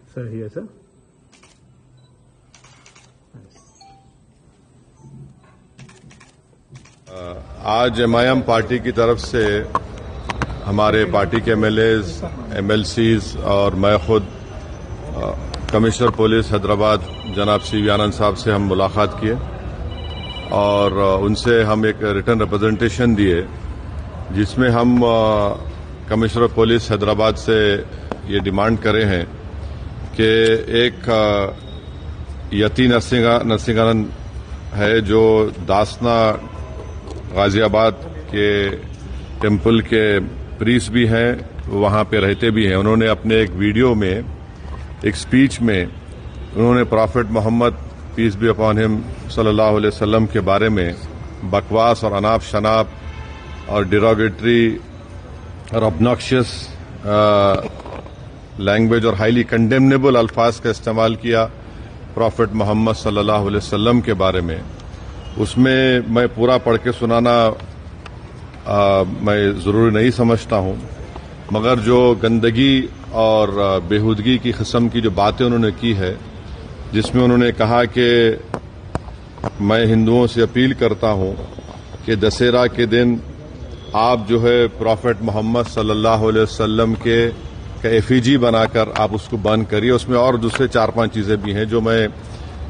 Sir, here, sir. आज MIM party की तरफ से हमारे पार्टी के MLAs, MLCs और मैं खुद कमिश्नर पुलिस हैदराबाद जनाब CV आनंद साहब से हम मुलाकात किए और उनसे हम एक रिटर्न रिप्रेजेंटेशन दिए जिसमें हम कमिश्नर पुलिस हैदराबाद से ये डिमांड करे हैं कि एक यति नरसिंहानंद है जो दासना गाजियाबाद के टेम्पल के प्रीस्ट भी हैं, वहां पे रहते भी हैं। उन्होंने अपने एक वीडियो में एक स्पीच में उन्होंने prophet Mohammad peace be upon him सल्लल्लाहु अलैहि वसल्लम के बारे में बकवास और अनाप शनाप और डिरोगेटरी और ऑब्नॉक्शियस लैंग्वेज और हाईली कंडेमनेबल अल्फाज का इस्तेमाल किया प्रॉफेट मोहम्मद सल्लल्लाहु अलैहि वसल्लम के बारे में। उसमें मैं पूरा पढ़ के सुनाना मैं जरूरी नहीं समझता हूं, मगर जो गंदगी और बेहूदगी की किस्म की जो बातें उन्होंने की है, जिसमें उन्होंने कहा कि मैं हिंदुओं से अपील करता हूं कि दशहरा के दिन आप जो है प्रॉफेट मोहम्मद सल्लल्लाहु अलैहि वसल्लम के एफिजी बनाकर आप उसको बंद करिए। उसमें और दूसरे 4-5 चीजें भी हैं जो मैं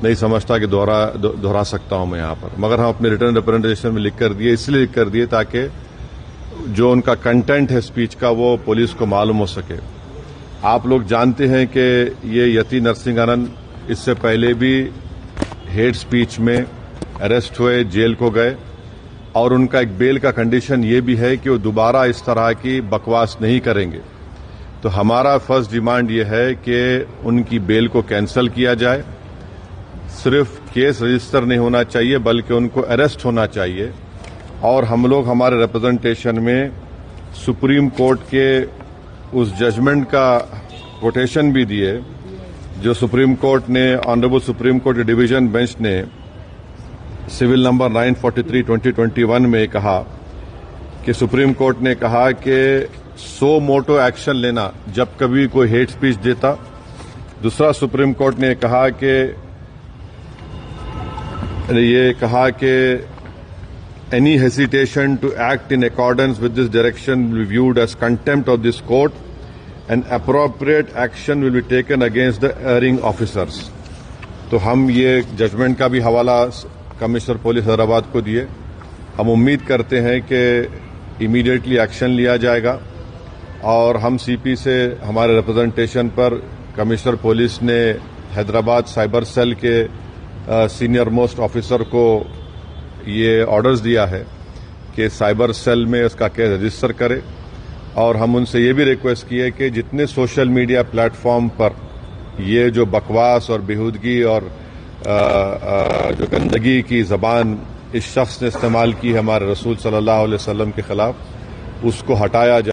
नहीं समझता कि दोहरा सकता हूं मैं यहां पर, मगर हम अपने रिटर्न रिप्रेजेंटेशन में लिख कर दिए, इसलिए लिख कर दिए ताकि जो उनका कंटेंट है स्पीच का वो पुलिस को मालूम हो सके। आप लोग जानते हैं कि ये यति नरसिंहानंद इससे पहले भी हेट स्पीच में अरेस्ट हुए, जेल को गए और उनका एक बेल का कंडीशन ये भी है कि वो दोबारा इस तरह की बकवास नहीं करेंगे। तो हमारा फर्स्ट डिमांड ये है कि उनकी बेल को कैंसिल किया जाए, सिर्फ केस रजिस्टर नहीं होना चाहिए बल्कि उनको अरेस्ट होना चाहिए। और हम लोग हमारे रिप्रेजेंटेशन में सुप्रीम कोर्ट के उस जजमेंट का कोटेशन भी दिए जो सुप्रीम कोर्ट ने, honourable supreme court division bench ने सिविल नंबर 943/2021 में कहा कि सुप्रीम कोर्ट ने कहा कि सो मोटो एक्शन लेना जब कभी कोई हेट स्पीच देता। दूसरा सुप्रीम कोर्ट ने कहा कि any hesitation to act in accordance with this direction will be viewed as contempt of this court and appropriate action will be taken against the erring officers। तो हम ये judgement का भी हवाला कमिश्नर पुलिस हैदराबाद को दिए। हम उम्मीद करते हैं कि इमीडिएटली एक्शन लिया जाएगा और हम सीपी से हमारे रिप्रेजेंटेशन पर कमिश्नर पुलिस ने हैदराबाद साइबर सेल के सीनियर मोस्ट ऑफिसर को ये ऑर्डर्स दिया है कि साइबर सेल में इसका केस रजिस्टर करे। और हम उनसे ये भी रिक्वेस्ट की है कि जितने सोशल मीडिया प्लेटफॉर्म पर ये जो बकवास और बेहूदगी और जो गंदगी की जबान इस शख्स ने इस्तेमाल की है हमारे रसूल सल्लल्लाहु अलैहि वसल्लम के खिलाफ, उसको हटाया जाए।